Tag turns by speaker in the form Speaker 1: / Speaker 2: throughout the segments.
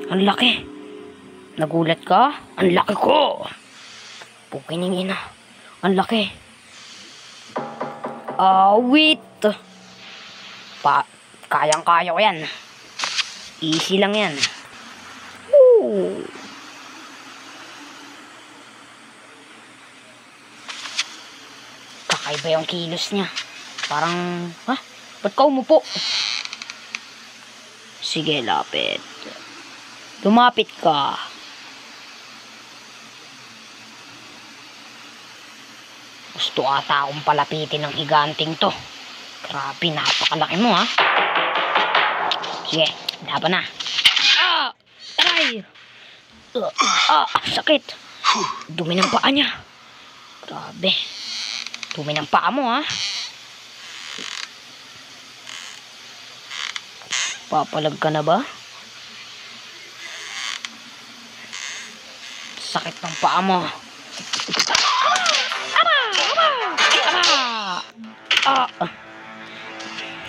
Speaker 1: Ang laki. Nagulat ka? Ang laki ko. Pukiningin na. Ang laki. Wait. Kayang-kaya ko yan. Easy lang yan. Woo. Kakaiba yung kilos niya. Parang, ba't ka umupo? Sige, lapit. Lumapit ka. Gusto ata akong palapitin ng higanting to. Grabe, napakalaki mo, ha? Sige, laban na. Aray! Sakit. Dumi ng paa niya. Grabe. Dumi ng paa mo, ha? Papalag ka na ba? Sakit ng paa mo.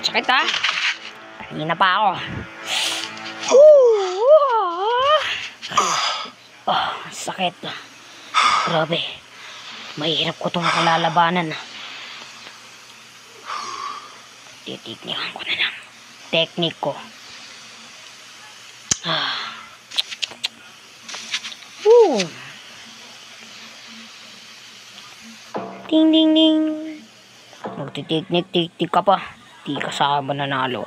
Speaker 1: Sakit, ha? Kanina pa ako. Sakit. Grabe. Mahirap ko itong kalalabanan. Titignan ko na lang. Teknik ko. Ding ding ding. Magtitiknik-tiktik ka pa. Di ka sa mananalo.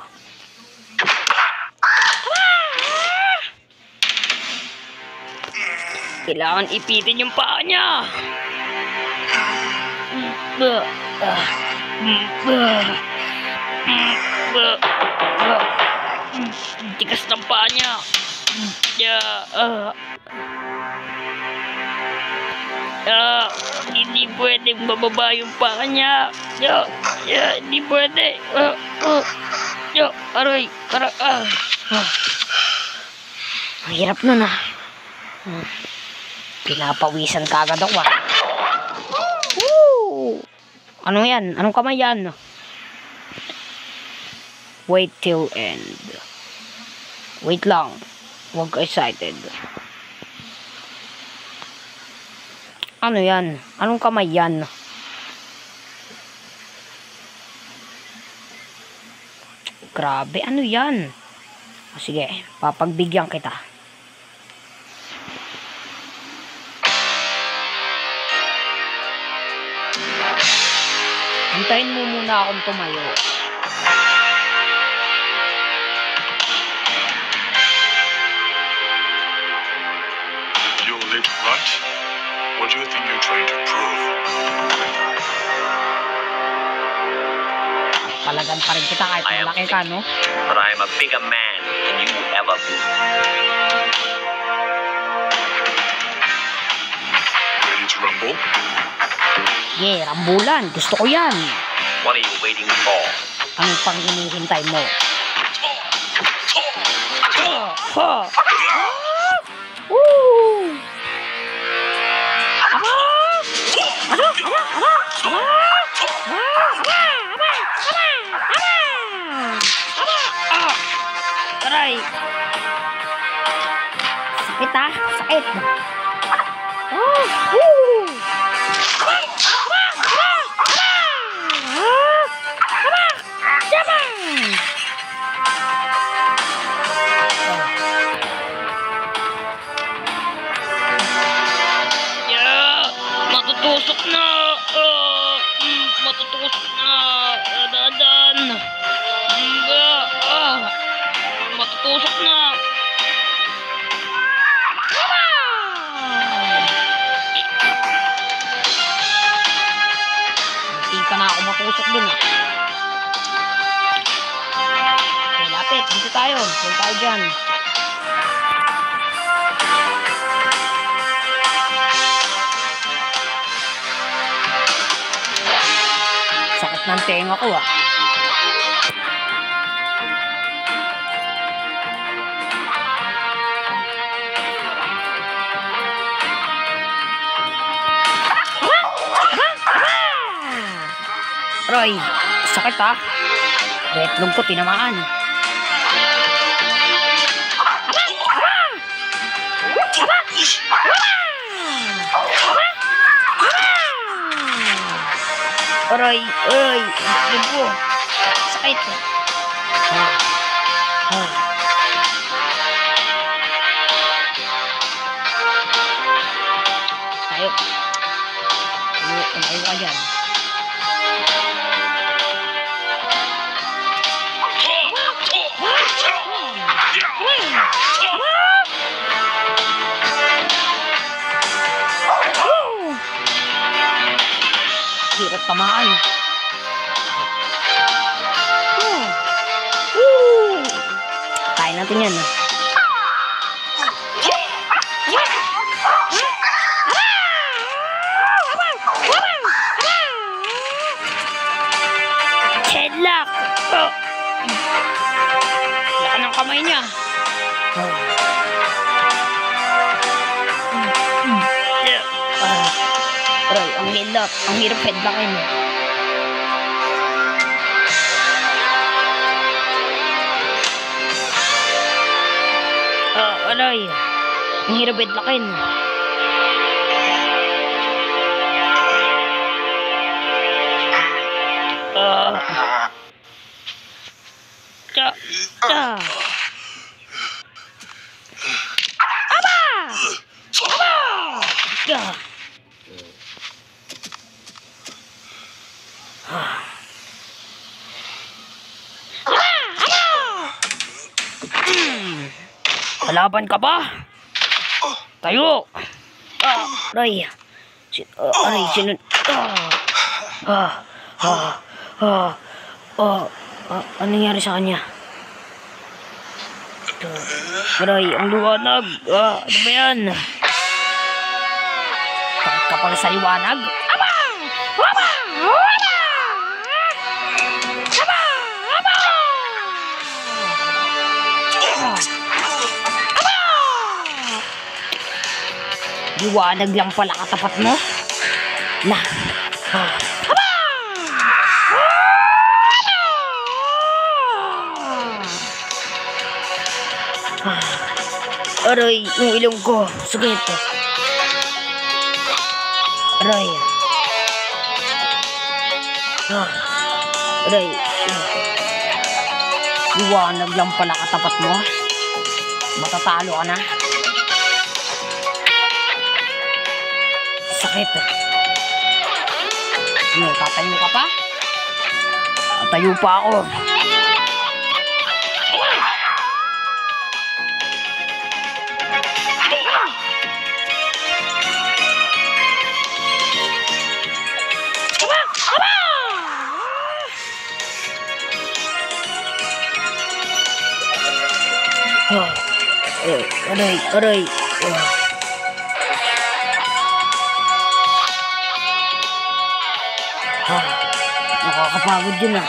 Speaker 1: Kailangan ipitin yung paa niya. Tigas ng paa niya. Hindi pwedeng bababa yung paa niya. Hindi pwede. Aray. Ang hirap nun, ha. Pinapawisan ka agad ako, ha. Ano yan? Anong kamay yan? Wait till end. Wait lang. Huwag ka excited. Ano yan? Anong kamay yan? Grabe, ano yan? Sige, papagbigyan kita. Hintayin mo muna akong tumayo.
Speaker 2: Your lip right? What do you think you're trying to prove?
Speaker 1: Palagan pa rin kita kahit malaki ka, no?
Speaker 3: But I am a bigger man than you ever be.
Speaker 2: Ready to rumble?
Speaker 1: Yeah, rambulan. Gusto ko yan.
Speaker 3: What are you waiting for?
Speaker 1: Anong pang hinihintay mo? Aray! Sakit, ha? Sakit! Matutusok na! Matutusok na! Dadan! Matutusok na! Hindi ka na ako matusok dun, ha? Okay, lapit. Dito tayo. Dito tayo dyan. Sakit ng tenga ko, ha? Roy, sakit, ha? Betlog ko tinamaan. Aray! Aray! Dugo! Sakit! Tayo! Tumayo ka dyan. Hirap tamaan. Kain natin yan. Headlock! Laka ng kamay niya. Aray, ang headlock. Ang hirap headlockin. Aray, ang hirap headlockin. Aba! Kalaban ka ba? Tayo! Aray! Aray, sinun... Ano nangyari sa kanya? Aray, ang liwanag! Ano ba yan? Takot ka pala sa liwanag? Aba! Aba! Aba! Aba! Aba! Liwanag lang pala katapat mo? Na. Aba! Aray, yung ilong ko. Sakit. Aray. Aray. Liwanag lang pala katapat mo. Matatalo ka na. Sakit. Tatayo ka pa? Tatayo pa ako. Aray, aray. Nakakapagod yun ah.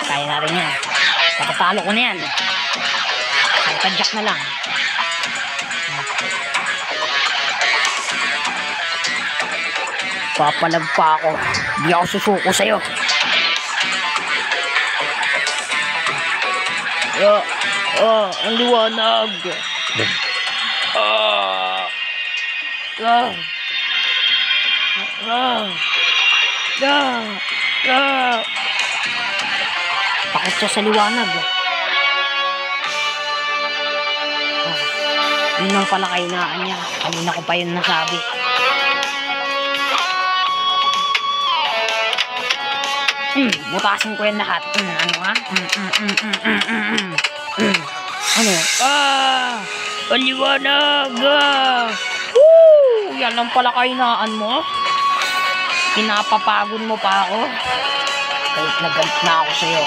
Speaker 1: Kaya natin yan. Patatalo ko na yan. Tadyak na lang. Papalag pa ako. Di ako susuko sa'yo. Ang liwanag. Takot siya sa liwanag. Yun lang pala kainaan niya. Kanina ko pa yun nasabi. Butasin ko yan lahat. Ano ha? Ano? Ang liwanag! Yan lang pala kainaan mo. Pinapapagod mo pa ako. Kahit nagalit na ako sa'yo.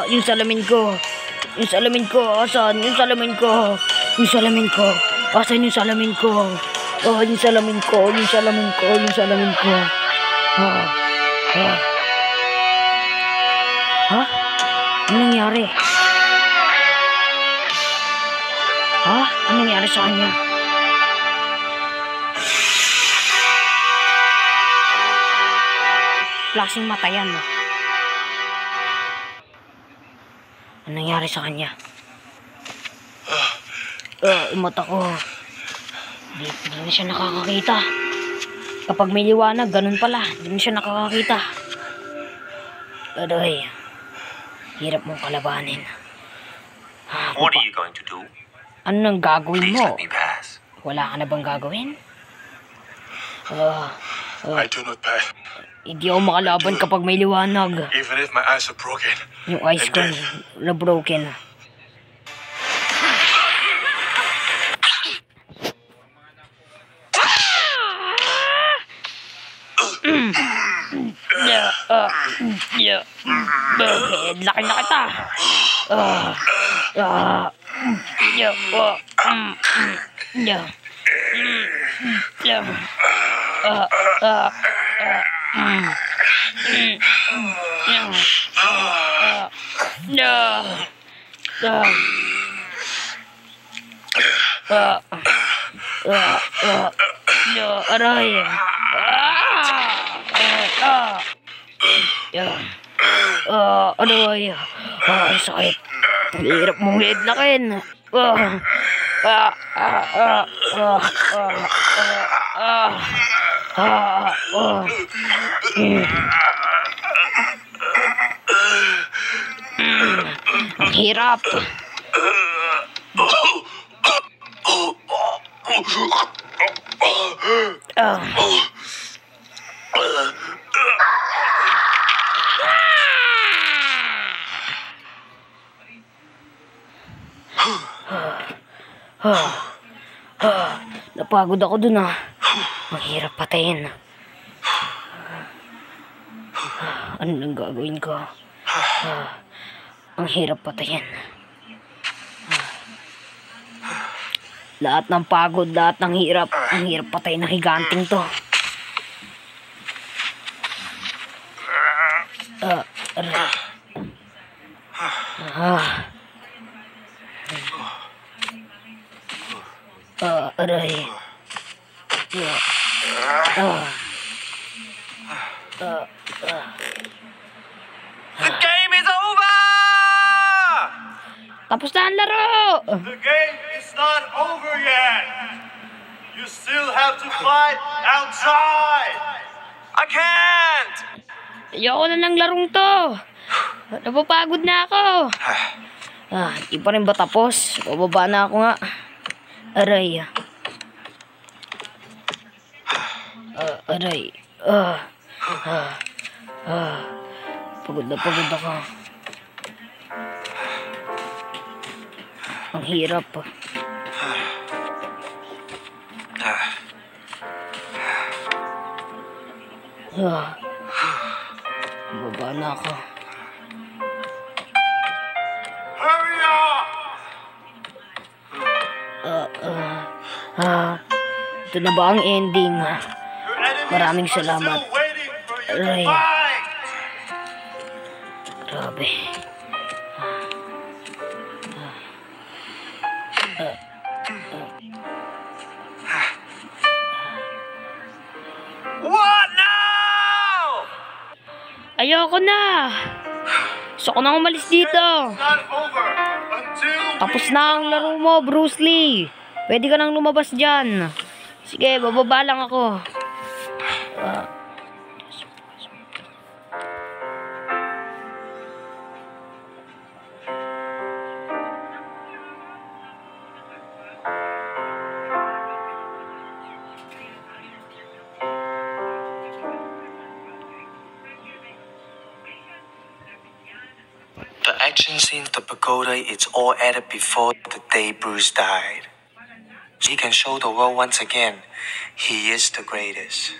Speaker 1: Yung salamin ko. Yung salamin ko. Asan? Yung salamin ko. Yung salamin ko. Asan yung salamin ko? Yung salamin ko. Yung salamin ko. Yung salamin ko. Ano nangyari? Ha? Anong nangyari sa kanya? Klaseng mata yan. Anong nangyari sa kanya? Yung mata ko. Hindi na siya nakakakita. Kapag may liwanag, ganun pala. Hindi na siya nakakakita. Adoy. Hirap mong kalabanin.
Speaker 3: What are you going to do?
Speaker 1: Ano nang gagawin
Speaker 3: Please
Speaker 1: mo?
Speaker 3: let me pass.
Speaker 1: Wala ka na bang gagawin?
Speaker 2: I do not pass.
Speaker 1: Hindi ako makalaban kapag may liwanag.
Speaker 2: Even if my eyes are broken.
Speaker 1: Yung eyes ko na broken. Laki na kita. Aray. Aray. Ang sakit. Hirap mong hidlakin. Ang hirap. Napagod ako dun ah. Ang hirap patayin. Ano nang gagawin ko? Ang hirap patayin. Lahat ng pagod, lahat ng hirap. Ang hirap patayin ng higanting to. Aray.
Speaker 3: The game is over!
Speaker 1: Tapos na ang laro!
Speaker 4: The game is not over yet. You still have to fight outside.
Speaker 3: I can't!
Speaker 1: Ayoko na ng larong to. Napapagod na ako. Di pa rin ba tapos? Bababa na ako nga. Aray. Aray. Pagod na pagod ako. Ang hirap. Bababa na ako.
Speaker 4: Hurry up!
Speaker 1: Ito na ba ang ending?
Speaker 4: Your enemies
Speaker 1: Maraming
Speaker 4: are
Speaker 1: salamat.
Speaker 4: still waiting for you
Speaker 1: Aray.
Speaker 4: to fight.
Speaker 1: Grabe.
Speaker 3: What now?
Speaker 1: Ayoko na. Gusto ko na umalis dito.
Speaker 4: It's not over until
Speaker 1: Tapos na ang laro mo, Bruce Lee. Pwede ka nang lumabas dyan. Sige, bababa lang ako.
Speaker 5: The action scene, the pagoda, it's all added before the day Bruce died. He can show the world once again, he is the greatest.